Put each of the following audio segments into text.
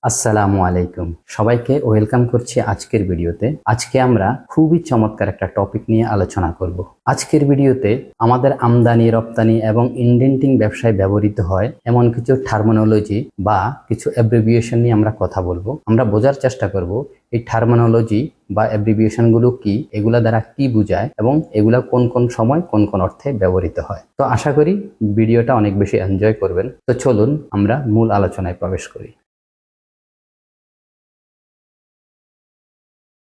আসসালামু আলাইকুম, সবাইকে ওয়েলকাম করছি আজকের ভিডিওতে। আজকে আমরা খুবই চমৎকার একটা টপিক নিয়ে আলোচনা করব। আজকের ভিডিওতে আমাদের আমদানি রপ্তানি এবং ইনডেন্টিং ব্যবসায় ব্যবহৃত হয় এমন কিছু টার্মিনোলজি বা কিছু অ্যাব্রিভিয়েশন নিয়ে আমরা কথা বলবো। আমরা বোঝার চেষ্টা করব এই টার্মিনোলজি বা অ্যাব্রিভিয়েশনগুলো কি, এগুলা দ্বারা কি বোঝায় এবং এগুলা কোন কোন সময় কোন কোন অর্থে ব্যবহৃত হয়। তো আশা করি ভিডিওটা অনেক বেশি এনজয় করবেন। তো চলুন আমরা মূল আলোচনায় প্রবেশ করি।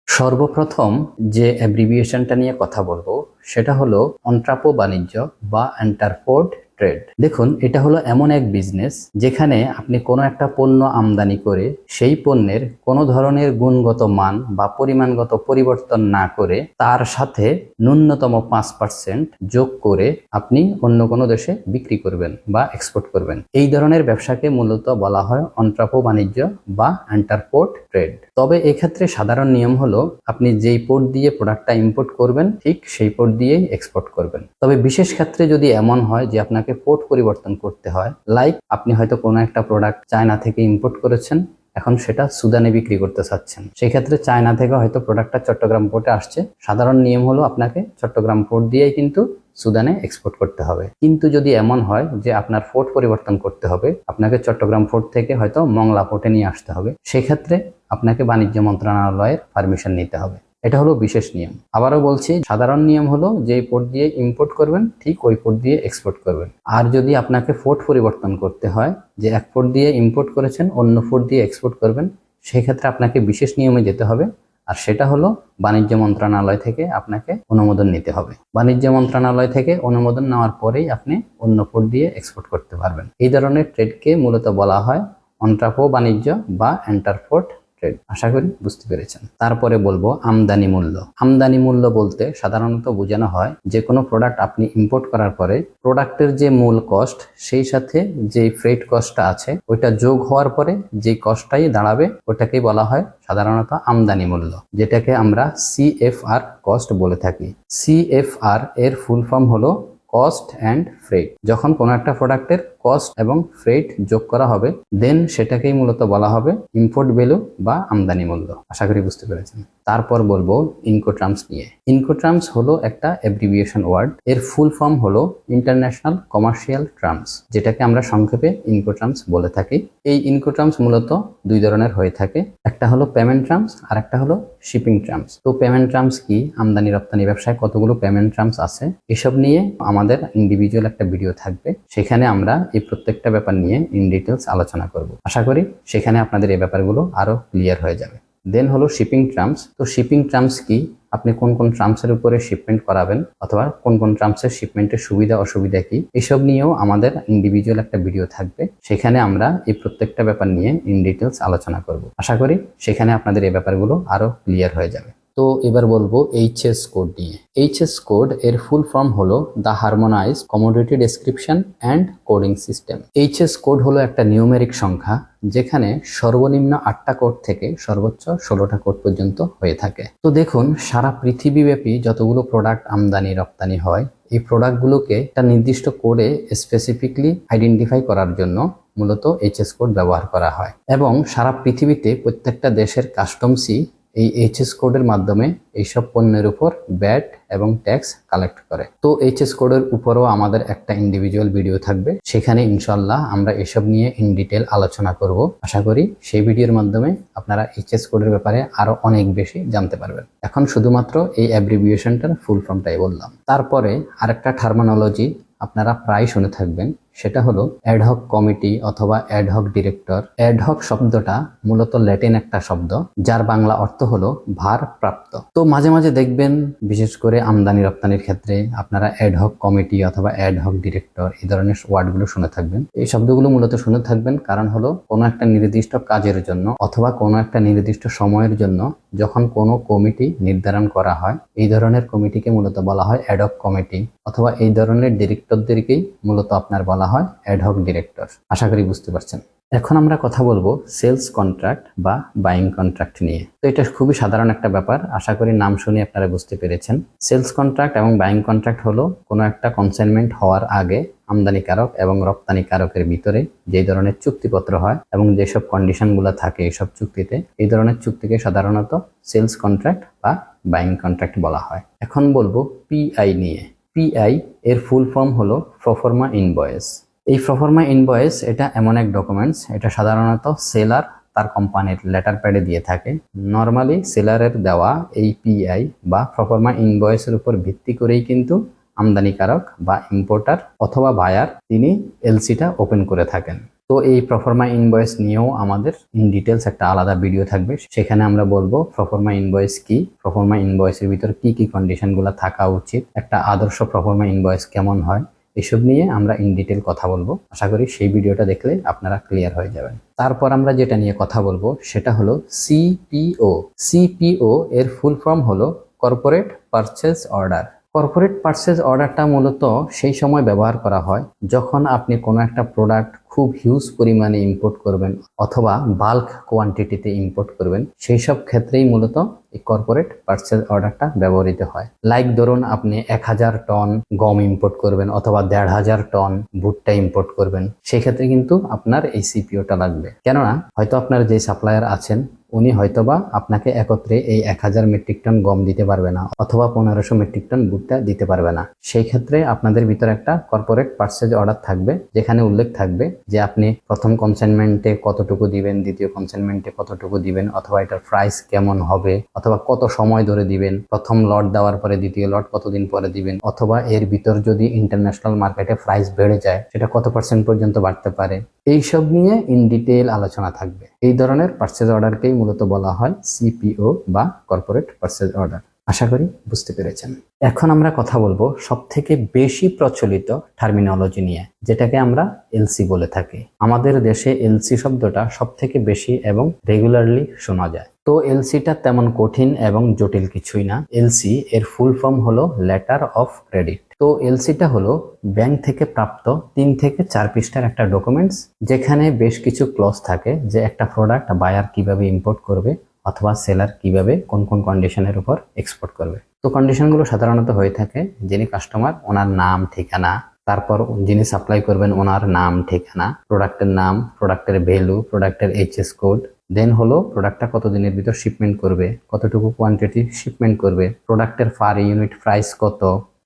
সর্বপ্রথম যে অ্যাব্রিভিয়েশনটা নিয়ে কথা বলবো সেটা হলো অন্ট্রাপো বাণিজ্য বা এন্টারপোর্ট ট্রেড। দেখুন, এটা হলো এমন এক বিজনেস যেখানে আপনি কোনো একটা পণ্য আমদানি করে সেই পণ্যের কোনো ধরনের গুণগত মান বা পরিমাণগত পরিবর্তন না করে তার সাথে ন্যূনতম 5% যোগ করে আপনি অন্য কোনো দেশে বিক্রি করবেন বা এক্সপোর্ট করবেন। এই ধরনের ব্যবসাকে মূলত বলা হয় অন্ট্রাপো বাণিজ্য বা এন্টারপোর্ট ট্রেড। তবে এক্ষেত্রে সাধারণ নিয়ম হলো আপনি যেই পোর্ট দিয়ে প্রোডাক্টটা ইম্পোর্ট করবেন ঠিক সেই পোর্ট দিয়েই এক্সপোর্ট করবেন। তবে বিশেষ ক্ষেত্রে যদি এমন হয় যে আপনাকে পোর্ট পরিবর্তন করতে হয়, লাইক আপনি হয়তো কোনো একটা প্রোডাক্ট চায়না থেকে ইম্পোর্ট করেছেন, এখন সেটা সুদানে বিক্রি করতে চাচ্ছেন, সেই ক্ষেত্রে চায়না থেকে হয়তো প্রোডাক্টটা চট্টগ্রাম পোর্টে আসছে, সাধারণ নিয়ম হলো আপনাকে চট্টগ্রাম পোর্ট দিয়েই কিন্তু সুদানে এক্সপোর্ট করতে হবে। কিন্তু যদি এমন হয় যে আপনার পোর্ট পরিবর্তন করতে হবে, আপনাকে চট্টগ্রাম পোর্ট থেকে হয়তো মংলা পোর্টে নিয়ে আসতে হবে, সেক্ষেত্রে আপনাকে বাণিজ্য মন্ত্রণালয়ের পারমিশন নিতে হবে। এটা হলো বিশেষ নিয়ম। আবারও বলছি, সাধারণ নিয়ম হলো যেই পোর্ট দিয়ে ইম্পোর্ট করবেন ঠিক ওই পোর্ট দিয়ে এক্সপোর্ট করবেন। আর যদি আপনাকে পোর্ট পরিবর্তন করতে হয়, যে এক পোর্ট দিয়ে ইম্পোর্ট করেছেন অন্য পোর্ট দিয়ে এক্সপোর্ট করবেন, সেক্ষেত্রে আপনাকে বিশেষ নিয়মে যেতে হবে। আর সেটা হলো বাণিজ্য মন্ত্রণালয় থেকে আপনাকে অনুমোদন নিতে হবে। বাণিজ্য মন্ত্রণালয় থেকে অনুমোদন নেওয়ার পরেই আপনি অন্য পোর্ট দিয়ে এক্সপোর্ট করতে পারবেন। এই ধরনের ট্রেডকে মূলত বলা হয় অন্ট্রাপো বাণিজ্য বা এন্টারপোর্ট ট্রেড। আশা করি বুঝতে পেরেছেন। তারপরে বলবো আমদানি মূল্য। আমদানি মূল্য বলতে সাধারণত বোঝানো হয় যে কোনো প্রোডাক্ট আপনি ইম্পোর্ট করার পরে প্রোডাক্টের যে মূল কস্ট সেই সাথে যে ফ্রেট কস্টটা আছে ওইটা যোগ হওয়ার পরে যে কস্টটাই দাঁড়াবে ওটাকেই বলা হয় সাধারণত আমদানি মূল্য, যেটাকে আমরা সিএফআর কস্ট বলে থাকি। সিএফআর এর ফুল ফর্ম হলো কস্ট অ্যান্ড ফ্রেট। যখন কোনো একটা প্রোডাক্টের কস্ট এবং ফ্রেট যোগ করা হবে দেন সেটাকেই মূলত বলা হবে ইম্পোর্ট ভ্যালু বা আমদানি মূল্য। আশা করি বুঝতে পেরেছেন। তারপর বলবো ইনকোট্রামস নিয়ে। ইনকোট্রামস হলো একটা অ্যাব্রিভিয়েশন ওয়ার্ড। এর ফুল ফর্ম হলো ইন্টারন্যাশনাল কমার্শিয়াল ট্রামস, যেটাকে আমরা সংক্ষেপে ইনকোট্রামস বলে থাকি। এই ইনকোট্রামস মূলত দুই ধরনের হয়ে থাকে, একটা হলো পেমেন্ট ট্রামস আর একটা হলো শিপিং ট্রামস। তো পেমেন্ট ট্রামস কি, আমদানি রপ্তানি ব্যবসায় কতগুলো পেমেন্ট ট্রামস আছে, এসব নিয়ে আমাদের ইন্ডিভিজুয়াল একটা ভিডিও থাকবে, সেখানে আমরা এই প্রত্যেকটা ব্যাপার নিয়ে ইন ডিটেলস আলোচনা করব। আশা করি সেখানে আপনাদের এই ব্যাপারগুলো আরো ক্লিয়ার হয়ে যাবে। দেন হলো শিপিং ট্রামস। তো শিপিং ট্রামস কি, আপনি কোন কোন ট্রামসের উপরে শিপমেন্ট করাবেন অথবা কোন কোন ট্রামসের শিপমেন্টের সুবিধা অসুবিধা কি, এসব নিয়েও আমাদের ইন্ডিভিজুয়াল একটা ভিডিও থাকবে, সেখানে আমরা এই প্রত্যেকটা ব্যাপার নিয়ে ইন ডিটেলস আলোচনা করব। আশা করি সেখানে আপনাদের এই ব্যাপারগুলো আরো ক্লিয়ার হয়ে যাবে। তো এবার বলবো এইচএস কোড নিয়ে। এইচএস কোড এর ফুল ফর্ম হলো the harmonized commodity description and coding system. HS code হলো একটা নিউমেরিক সংখ্যা যেখানে সর্বনিম্ন 8টা কোড থেকে সর্বোচ্চ 16টা কোড পর্যন্ত হয়ে থাকে। তো দেখুন, সারা পৃথিবীব্যাপী যতগুলো প্রোডাক্ট আমদানি রপ্তানি হয় এই প্রোডাক্টগুলোকে একটা নির্দিষ্ট কোডে স্পেসিফিকলি আইডেন্টিফাই করার জন্য মূলত এইচএস কোড ব্যবহার করা হয়। এবং সারা পৃথিবীতে প্রত্যেকটা দেশের কাস্টমসই এই এইচএস কোডের মাধ্যমে এইসব পণ্যের উপর ব্যাট এবং ট্যাক্স কালেক্ট করে। তো এইচএস কোডের উপরও আমাদের একটা ইন্ডিভিজুয়াল ভিডিও থাকবে, সেখানে ইনশাল্লাহ আমরা এসব নিয়ে ইন ডিটেল আলোচনা করব। আশা করি সেই ভিডিওর মাধ্যমে আপনারা এইচএস কোডের ব্যাপারে আরো অনেক বেশি জানতে পারবেন। এখন শুধুমাত্র এই অ্যাব্রিভিয়েশনটার ফুল ফর্মটাই বললাম। তারপরে আরেকটা টার্মিনোলজি আপনারা প্রায় শুনে থাকবেন, সেটা হলো অ্যাডহক কমিটি অথবা অ্যাডহক ডিরেক্টর। অ্যাডহক শব্দটা মূলত ল্যাটিন একটা শব্দ যার বাংলা অর্থ হলো ভারপ্রাপ্ত। তো মাঝে মাঝে দেখবেন বিশেষ করে আমদানি রপ্তানির ক্ষেত্রে আপনারা অ্যাডহক কমিটি অথবা অ্যাডহক ডিরেক্টর এই ধরনের ওয়ার্ডগুলো শুনে থাকবেন। এই শব্দগুলো মূলত শুনে থাকবেন কারণ হলো কোনো একটা নির্দিষ্ট কাজের জন্য অথবা কোনো একটা নির্দিষ্ট সময়ের জন্য যখন কোনো কমিটি নির্ধারণ করা হয় এই ধরনের কমিটিকে মূলত বলা হয় অ্যাডহক কমিটি, অথবা এই ধরনের ডিরেক্টরদেরকেই মূলত আপনার বলা হয় অ্যাডহক ডিরেক্টর। আশা করি বুঝতে পারছেন। এখন আমরা কথা বলবো সেলস কন্ট্রাক্ট বা বাইং কন্ট্রাক্ট নিয়ে। তো এটা খুবই সাধারণ একটা ব্যাপার, আশা করি নাম শুনে আপনারা বুঝতে পেরেছেন। সেলস কন্ট্রাক্ট এবং বাইং কন্ট্রাক্ট হলো কোনো একটা কনসাইনমেন্ট হওয়ার আগে আমদানিকারক এবং রপ্তানিকারকের ভিতরে যে ধরনের চুক্তিপত্র হয় এবং যেসব কন্ডিশনগুলো থাকে এইসব চুক্তিতে, এই ধরনের চুক্তিকে সাধারণত সেলস কন্ট্রাক্ট বা বাইং কন্ট্রাক্ট বলা হয়। এখন বলবো পিআই নিয়ে। পিআই এর ফুল ফর্ম হলো প্রোফর্মা ইনভয়েস। এই প্রোফর্মা ইনভয়েস এটা এমন এক ডকুমেন্টস, এটা সাধারণত সেলার তার কোম্পানির লেটার প্যাডে দিয়ে থাকে। নর্মালি সেলারের দেওয়া এই পিআই বা প্রোফর্মা ইনভয়েসের উপর ভিত্তি করেই কিন্তু আমদানিকারক বা ইম্পোর্টার অথবা বায়ার তিনি এলসিটা ওপেন করে থাকেন। তো এই প্রোফর্মা ইনভয়েস নিয়েও আমাদের ইন ডিটেলস একটা আলাদা ভিডিও থাকবে, সেখানে আমরা বলবো প্রোফর্মা ইনভয়েস কি, প্রোফর্মা ইনভয়েসের ভিতর কি কি কন্ডিশনগুলো থাকা উচিত, একটা আদর্শ প্রোফর্মা ইনভয়েস কেমন হয়, এসব নিয়ে আমরা ইন ডিটেল কথা বলবো। আশা করি সেই ভিডিওটা দেখলে আপনারা ক্লিয়ার হয়ে যাবেন। তারপর আমরা যেটা নিয়ে কথা বলবো সেটা হলো সিপিও। সিপিও এর ফুল ফর্ম হলো corporate purchase order. Corporate purchase অর্ডারটা মূলত সেই সময় ব্যবহার করা হয় যখন আপনি কোনো একটা প্রোডাক্ট খুব হিউজ পরিমাণে ইম্পোর্ট করবেন অথবা বাল্ক কোয়ান্টিটিতে ইম্পোর্ট করবেন, সেই সব ক্ষেত্রেই মূলত এই কর্পোরেট পারচেজ অর্ডারটা ব্যবহৃত হয়। লাইক ধরুন আপনি 1000 টন গম ইম্পোর্ট করবেন অথবা 1500 টন ভুট্টা ইম্পোর্ট করবেন, সেই ক্ষেত্রে কিন্তু আপনার এই সিপিওটা লাগবে। কেননা হয়তো আপনার যে সাপ্লায়ার আছেন উনি হয়তোবা আপনাকে একত্রে এই 1000 মেট্রিক টন গম দিতে পারবে না অথবা 1500 মেট্রিক টন ভুট্টা দিতে পারবে না। সেই ক্ষেত্রে আপনাদের ভিতরে একটা কর্পোরেট পারচেজ অর্ডার থাকবে, যেখানে উল্লেখ থাকবে যে আপনি প্রথম কনসাইনমেন্টে কতটুকু দিবেন, দ্বিতীয় কনসাইনমেন্টে কতটুকু দিবেন, অথবা এটার প্রাইস কেমন হবে, অথবা কত সময় ধরে দিবেন, প্রথম লট দেওয়ার পরে দ্বিতীয় লট কতদিন পরে দিবেন, অথবা এর ভিতর যদি ইন্টারন্যাশনাল মার্কেটে প্রাইস বেড়ে যায় সেটা কত পার্সেন্ট পর্যন্ত বাড়তে পারে, এইসব নিয়ে ইন ডিটেল আলোচনা থাকবে। এই ধরনের পারচেজ অর্ডারকেই মূলত বলা হয় সিপিও বা কর্পোরেট পারচেজ অর্ডার। আশা করি বুঝতে পেরেছেন। এখন আমরা কথা বলবো সব থেকে বেশি প্রচলিত টার্মিনোলজি নিয়ে, যেটাকে আমরা এলসি বলে থাকি। আমাদের দেশে এলসি শব্দটা সব থেকে বেশি এবং রেগুলারলি শোনা যায়। তো এলসিটা তেমন কঠিন এবং জটিল কিছুই না। এলসি এর ফুল ফর্ম হলো লেটার অফ ক্রেডিট। তো এলসিটা হলো ব্যাংক থেকে প্রাপ্ত 3 থেকে 4 পৃষ্ঠার একটা ডকুমেন্টস, যেখানে বেশ কিছু ক্লজ থাকে যে একটা প্রোডাক্ট বায়ার কিভাবে ইম্পোর্ট করবে অথবা সেলার কিভাবে কোন কোন কন্ডিশনের উপর এক্সপোর্ট করবে। তো কন্ডিশনগুলো সাধারণত হয়ে থাকে যিনি কাস্টমার ওনার নাম ঠিকানা, তারপর যিনি সাপ্লাই করবেন ওনার নাম ঠিকানা, প্রোডাক্টের নাম, প্রোডাক্টের ভ্যালু, প্রোডাক্টের এইচএস কোড, দেন হলো প্রোডাক্টটা কত দিনের ভিতর শিপমেন্ট করবে, কতটুকু কোয়ান্টিটি শিপমেন্ট করবে, প্রোডাক্টের পার ইউনিট প্রাইস কত,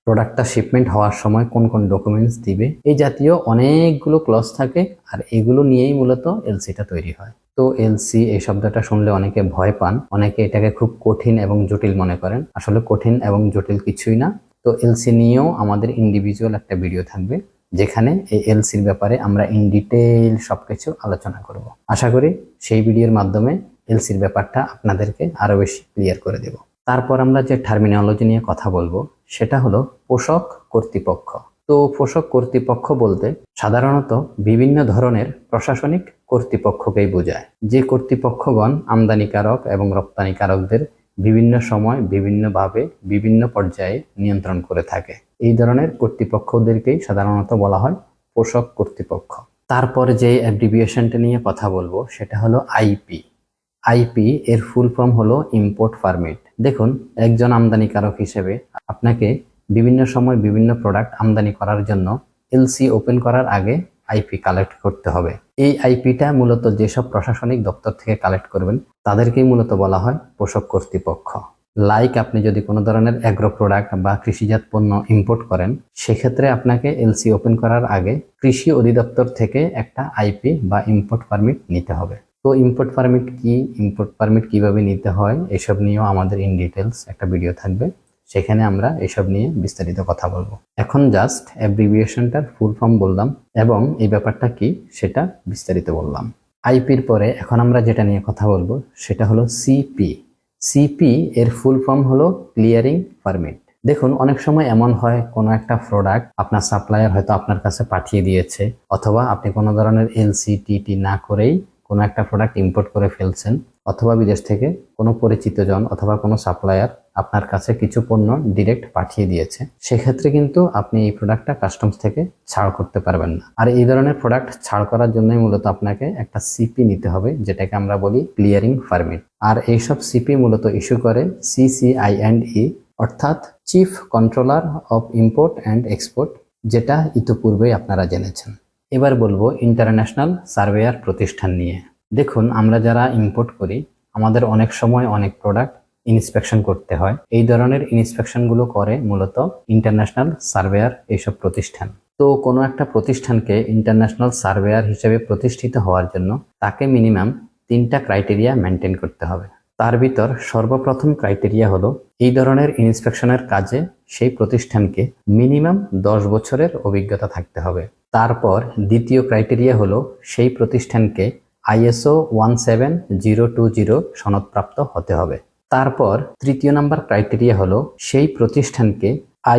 প্রোডাক্টটা শিপমেন্ট হওয়ার সময় কোন কোন ডকুমেন্টস দিবে, এই জাতীয় অনেকগুলো ক্লজ থাকে। আর এগুলো নিয়েই মূলত এলসিটা তৈরি হয়। তো এলসি এই শব্দটা শুনলে অনেকে ভয় পান, অনেকে এটাকে খুব কঠিন এবং জটিল মনে করেন। আসলে কঠিন এবং জটিল কিছুই না। তো এলসি নিয়েও আমাদের ইন্ডিভিজুয়াল একটা ভিডিও থাকবে, যেখানে এই এলসির ব্যাপারে আমরা ইন ডিটেইল সবকিছু আলোচনা করব। আশা করি সেই ভিডিওর মাধ্যমে এলসির ব্যাপারটা আপনাদেরকে আরো বেশি ক্লিয়ার করে দেব। তারপর আমরা যে টার্মিনোলজি নিয়ে কথা বলবো সেটা হলো পোষক কর্তৃপক্ষ। তো পোষক কর্তৃপক্ষ বলতে সাধারণত বিভিন্ন ধরনের প্রশাসনিক কর্তৃপক্ষকেই বোঝায়, যে কর্তৃপক্ষগণ আমদানিকারক এবং রপ্তানিকারকদের বিভিন্ন সময় বিভিন্নভাবে বিভিন্ন পর্যায়ে নিয়ন্ত্রণ করে থাকে। এই ধরনের কর্তৃপক্ষদেরকেই সাধারণত বলা হয় পোষক কর্তৃপক্ষ। তারপরে যে অ্যাব্রিভিয়েশনটা নিয়ে কথা বলবো সেটা হলো আইপি। আইপি এর ফুল ফর্ম হলো ইম্পোর্ট পারমিট। দেখুন, একজন আমদানিকারক হিসেবে আপনাকে বিভিন্ন সময় বিভিন্ন প্রোডাক্ট আমদানি করার জন্য এলসি ওপেন করার আগে আইপি কালেক্ট করতে হবে। এই আইপিটা মূলত যেসব প্রশাসনিক দপ্তর থেকে কালেক্ট করবেন তাদেরকেই মূলত বলা হয় পোষক কর্তৃপক্ষ। লাইক আপনি যদি কোনো ধরনের অ্যাগ্রো প্রোডাক্ট বা কৃষিজাত পণ্য ইম্পোর্ট করেন, সেক্ষেত্রে আপনাকে এলসি ওপেন করার আগে কৃষি অধিদপ্তর থেকে একটা আইপি বা ইম্পোর্ট পারমিট নিতে হবে। তো ইম্পোর্ট পারমিট কি, ইম্পোর্ট পারমিট কিভাবে নিতে হয়, এসব নিয়েও আমাদের ইন ডিটেলস একটা ভিডিও থাকবে, সেখানে আমরা এসব নিয়ে বিস্তারিত কথা বলবো। এখন জাস্ট অ্যাব্রিভিয়েশনটার ফুল ফর্ম বললাম এবং এই ব্যাপারটা কি সেটা বিস্তারিত বললাম। আইপির পরে এখন আমরা যেটা নিয়ে কথা বলবো সেটা হলো সিপি। সিপি এর ফুল ফর্ম হলো ক্লিয়ারিং পারমিট। দেখুন, অনেক সময় এমন হয় কোনো একটা প্রোডাক্ট আপনার সাপ্লায়ার হয়তো আপনার কাছে পাঠিয়ে দিয়েছে, অথবা আপনি কোনো ধরনের এলসি টিটি না করেই কোনো একটা প্রোডাক্ট ইম্পোর্ট করে ফেলছেন, অথবা বিদেশ থেকে কোনো পরিচিতজন অথবা কোনো সাপ্লায়ার আপনার কাছে কিছু পণ্য ডিরেক্ট পাঠিয়ে দিয়েছে, সেক্ষেত্রে কিন্তু আপনি এই প্রোডাক্টটা কাস্টমস থেকে ছাড় করতে পারবেন না। আর এই ধরনের প্রোডাক্ট ছাড় করার জন্যই মূলত আপনাকে একটা সিপি নিতে হবে, যেটাকে আমরা বলি ক্লিয়ারিং পারমিট। আর এইসব সিপি মূলত ইস্যু করে CCI&E, অর্থাৎ chief controller of import and export, যেটা ইতিপূর্বেই আপনারা জেনেছেন। এবার বলবো ইন্টারন্যাশনাল সার্ভেয়ার প্রতিষ্ঠান নিয়ে। দেখুন, আমরা যারা ইম্পোর্ট করি আমাদের অনেক সময় অনেক প্রোডাক্ট ইন্সপেকশন করতে হয়। এই ধরনের ইন্সপেকশনগুলো করে মূলত ইন্টারন্যাশনাল সার্ভেয়ার এইসব প্রতিষ্ঠান। তো কোনো একটা প্রতিষ্ঠানকে ইন্টারন্যাশনাল সার্ভেয়ার হিসেবে প্রতিষ্ঠিত হওয়ার জন্য তাকে মিনিমাম 3টা ক্রাইটেরিয়া মেনটেন করতে হবে। তার ভিতর সর্বপ্রথম ক্রাইটেরিয়া হলো এই ধরনের ইন্সপেকশনের কাজে সেই প্রতিষ্ঠানকে মিনিমাম 10 বছরের অভিজ্ঞতা থাকতে হবে। তারপর দ্বিতীয় ক্রাইটেরিয়া হলো সেই প্রতিষ্ঠানকে ISO 17020 সনদপ্রাপ্ত হতে হবে। তারপর তৃতীয় নাম্বার ক্রাইটেরিয়া হলো সেই প্রতিষ্ঠানকে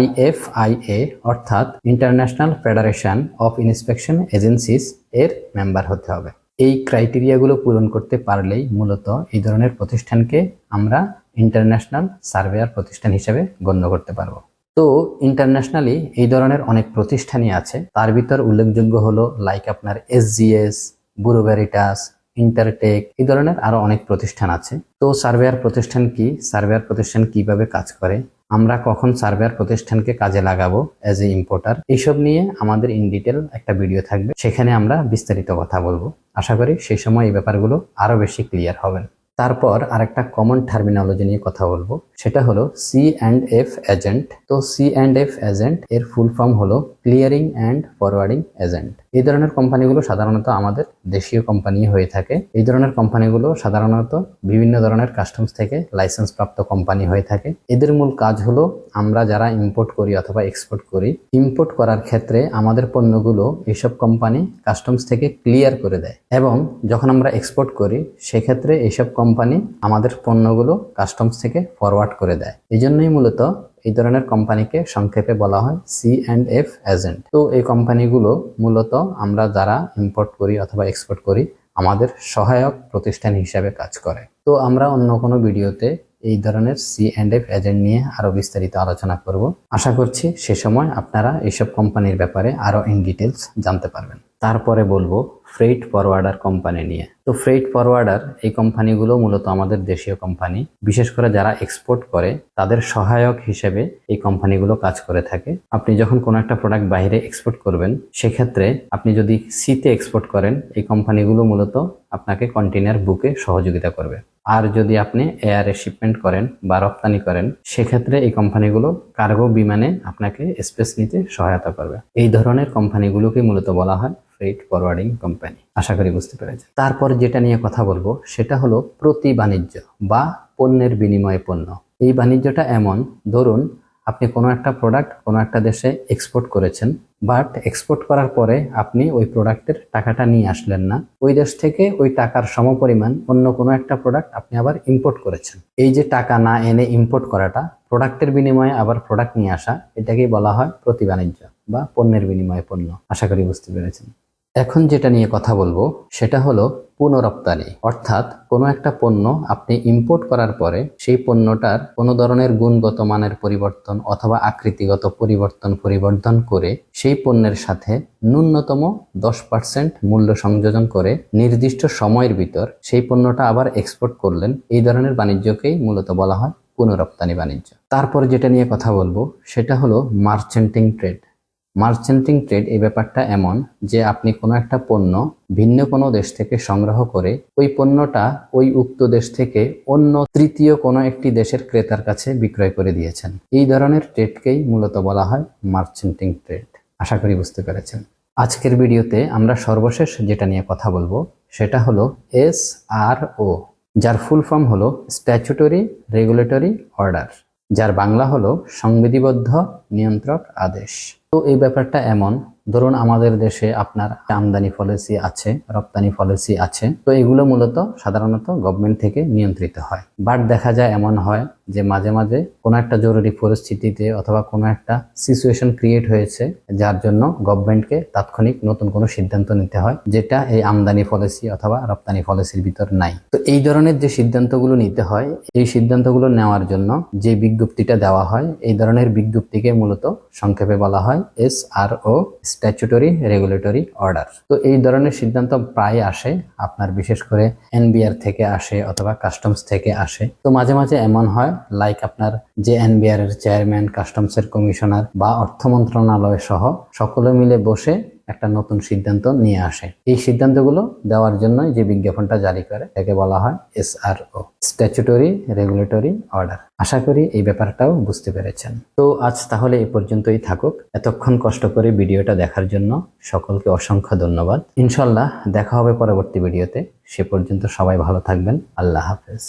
IFIA অর্থাৎ international federation of inspection agencies এর মেম্বার হতে হবে। এই ক্রাইটেরিয়াগুলো পূরণ করতে পারলেই মূলত এই ধরনের প্রতিষ্ঠানকে আমরা ইন্টারন্যাশনাল সার্ভেয়ার প্রতিষ্ঠান হিসেবে গণ্য করতে পারবো। তো ইন্টারন্যাশনালি এই ধরনের অনেক প্রতিষ্ঠানই আছে। তার ভিতর উল্লেখযোগ্য হলো লাইক আপনার SGS, ব্যুরো ভেরিটাস, ইন্টারটেক, এই ধরনের আরো অনেক প্রতিষ্ঠান আছে। তো সার্ভেয়ার প্রতিষ্ঠান কি, সার্ভেয়ার প্রতিষ্ঠান কিভাবে কাজ করে, আমরা কখন সার্ভেয়ার প্রতিষ্ঠানকে কাজে লাগাবো অ্যাজ এ ইম্পোর্টার, এইসব নিয়ে আমাদের ইন ডিটেল একটা ভিডিও থাকবে, সেখানে আমরা বিস্তারিত কথা বলবো। আশা করি সেই সময় এই ব্যাপারগুলো আরো বেশি ক্লিয়ার হবেন। তারপর আরেকটা কমন টার্মিনোলজি নিয়ে কথা বলবো, সেটা হলো C&F এজেন্ট। তো C&F এজেন্ট এর ফুল ফর্ম হলো ক্লিয়ারিং অ্যান্ড ফরওয়ার্ডিং এজেন্ট। এই ধরনের কোম্পানিগুলো সাধারণত আমাদের দেশীয় কোম্পানি হয়ে থাকে। এই ধরনের কোম্পানিগুলো সাধারণত বিভিন্ন ধরনের কাস্টমস থেকে লাইসেন্স প্রাপ্ত কোম্পানি হয়ে থাকে। এদের মূল কাজ হলো আমরা যারা ইম্পোর্ট করি অথবা এক্সপোর্ট করি, ইম্পোর্ট করার ক্ষেত্রে আমাদের পণ্যগুলো এইসব কোম্পানি কাস্টমস থেকে ক্লিয়ার করে দেয়, এবং যখন আমরা এক্সপোর্ট করি সেক্ষেত্রে এইসব কোম্পানি আমাদের পণ্যগুলো কাস্টমস থেকে ফরওয়ার্ড করে দেয়। এই জন্যই মূলত এই ধরনের কোম্পানিকে সংক্ষেপে বলা হয় C&F এজেন্ট। তো এই কোম্পানিগুলো মূলত আমরা যারা ইম্পোর্ট করি অথবা এক্সপোর্ট করি আমাদের সহায়ক প্রতিষ্ঠান হিসাবে কাজ করে। তো আমরা অন্য কোনো ভিডিওতে এই ধরনের C&F এজেন্ট নিয়ে আরো বিস্তারিত আলোচনা করব। আশা করছি সে সময় আপনারা এইসব কোম্পানির ব্যাপারে আরো ইন ডিটেলস জানতে পারবেন। তারপরে বলবো ফ্রেইট ফরওয়ার্ডার কোম্পানি নিয়ে। তো ফ্রেইট ফরওয়ার্ডার এই কোম্পানিগুলো মূলত আমাদের দেশীয় কোম্পানি, বিশেষ করে যারা এক্সপোর্ট করে তাদের সহায়ক হিসেবে এই কোম্পানিগুলো কাজ করে থাকে। আপনি যখন কোনো একটা প্রোডাক্ট বাইরে এক্সপোর্ট করবেন, সেক্ষেত্রে আপনি যদি সিতে এক্সপোর্ট করেন এই কোম্পানিগুলো মূলত আপনাকে কন্টেইনার বুকে সহযোগিতা করবে। আর যদি আপনি এয়ারে শিপমেন্ট করেন বা রপ্তানি করেন, সেক্ষেত্রে এই কোম্পানিগুলো কার্গো বিমানে আপনাকে স্পেস নিতে সহায়তা করবে। এই ধরনের কোম্পানিগুলোকে মূলত বলা হয় ফ্রেইট ফরওয়ার্ডিং কোম্পানি। আশা করি বুঝতে পেরেছেন। তারপর যেটা নিয়ে কথা বলবো সেটা হলো প্রতি বাণিজ্য বা পণ্যের বিনিময়ে পণ্য। এই বাণিজ্যটা এমন, ধরুন আপনি কোনো একটা প্রোডাক্ট কোনো একটা দেশে এক্সপোর্ট করেছেন, বাট এক্সপোর্ট করার পরে আপনি ওই প্রোডাক্টের টাকাটা নিয়ে আসলেন না, ওই দেশ থেকে ওই টাকার সমপরিমাণ অন্য কোনো একটা প্রোডাক্ট আপনি আবার ইম্পোর্ট করেছেন। এই যে টাকা না এনে ইম্পোর্ট করাটা, প্রোডাক্টের বিনিময়ে আবার প্রোডাক্ট নিয়ে আসা, এটাকেই বলা হয় প্রতি বাণিজ্য বা পণ্যের বিনিময়ে পণ্য। আশা করি বুঝতে পেরেছেন। এখন যেটা নিয়ে কথা বলবো সেটা হলো পুনরপ্তানি, অর্থাৎ কোনো একটা পণ্য আপনি ইম্পোর্ট করার পরে সেই পণ্যটার কোনো ধরনের গুণগত মানের পরিবর্তন অথবা আকৃতিগত পরিবর্তন করে সেই পণ্যের সাথে ন্যূনতম 10% মূল্য সংযোজন করে নির্দিষ্ট সময়ের ভিতর সেই পণ্যটা আবার এক্সপোর্ট করলেন। এই ধরনের বাণিজ্যকেই মূলত বলা হয় পুনরপ্তানি বাণিজ্য। তারপর যেটা নিয়ে কথা বলবো সেটা হলো মার্চেন্টিং ট্রেড। মার্চেন্টিং ট্রেড এই ব্যাপারটা এমন যে আপনি কোনো একটা পণ্য ভিন্ন কোনো দেশ থেকে সংগ্রহ করে ওই পণ্যটা ওই উক্ত দেশ থেকে অন্য তৃতীয় কোনো একটি দেশের ক্রেতার কাছে বিক্রয় করে দিয়েছেন। এই ধরনের ট্রেডকেই মূলত বলা হয় মার্চেন্টিং ট্রেড। আশা করি বুঝতে পেরেছেন। আজকের ভিডিওতে আমরা সর্বশেষ যেটা নিয়ে কথা বলবো সেটা হলো SRO, যার ফুল ফর্ম হলো স্ট্যাচুটরি রেগুলেটরি অর্ডার, যার বাংলা হলো সংবিধিবদ্ধ নিয়ন্ত্রক আদেশ। তো এই ব্যাপারটা এমন, ধরুন আমাদের দেশে আপনার আমদানি পলিসি আছে, রপ্তানি পলিসি আছে, তো এগুলো মূলত সাধারণত গভর্নমেন্ট থেকে নিয়ন্ত্রিত হয়। বাট দেখা যায় এমন হয় যে মাঝে মাঝে কোনো একটা জরুরি পরিস্থিতিতে অথবা কোনো একটা সিচুয়েশন ক্রিয়েট হয়েছে, যার জন্য গভর্নমেন্টকে তাৎক্ষণিক নতুন কোনো সিদ্ধান্ত নিতে হয়, যেটা এই আমদানি পলিসি অথবা রপ্তানি পলিসির ভিতর নাই। তো এই ধরনের যে সিদ্ধান্তগুলো নিতে হয়, এই সিদ্ধান্তগুলো নেওয়ার জন্য যে বিজ্ঞপ্তিটা দেওয়া হয়, এই ধরনের বিজ্ঞপ্তিকে মূলত সংক্ষেপে বলা হয় SRO, স্ট্যাচুটরি রেগুলেটরি অর্ডার। তো এই ধরনের সিদ্ধান্ত প্রায় আসে আপনার, বিশেষ করে NBR থেকে আসে অথবা কাস্টমস থেকে আসে। তো মাঝে মাঝে এমন হয়, লাইক আপনার যে NBR এর চেয়ারম্যান, কাস্টমসের কমিশনার বা অর্থ মন্ত্রণালয় সহ সকলে মিলে বসে একটা নতুন সিদ্ধান্ত নিয়ে আসে। এই সিদ্ধান্তগুলো দেওয়ার জন্য যে বিজ্ঞাপনটা জারি করে তাকে বলা হয় SRO, স্ট্যাচুটরি রেগুলেটরি অর্ডার। আশা করি এই ব্যাপারটাও বুঝতে পেরেছেন। তো আজ তাহলে এই পর্যন্তই থাকুক। এতক্ষণ কষ্ট করে ভিডিওটা দেখার জন্য সকলকে অসংখ্য ধন্যবাদ। ইনশাল্লাহ দেখা হবে পরবর্তী ভিডিওতে। সে পর্যন্ত সবাই ভালো থাকবেন। আল্লাহ হাফেজ।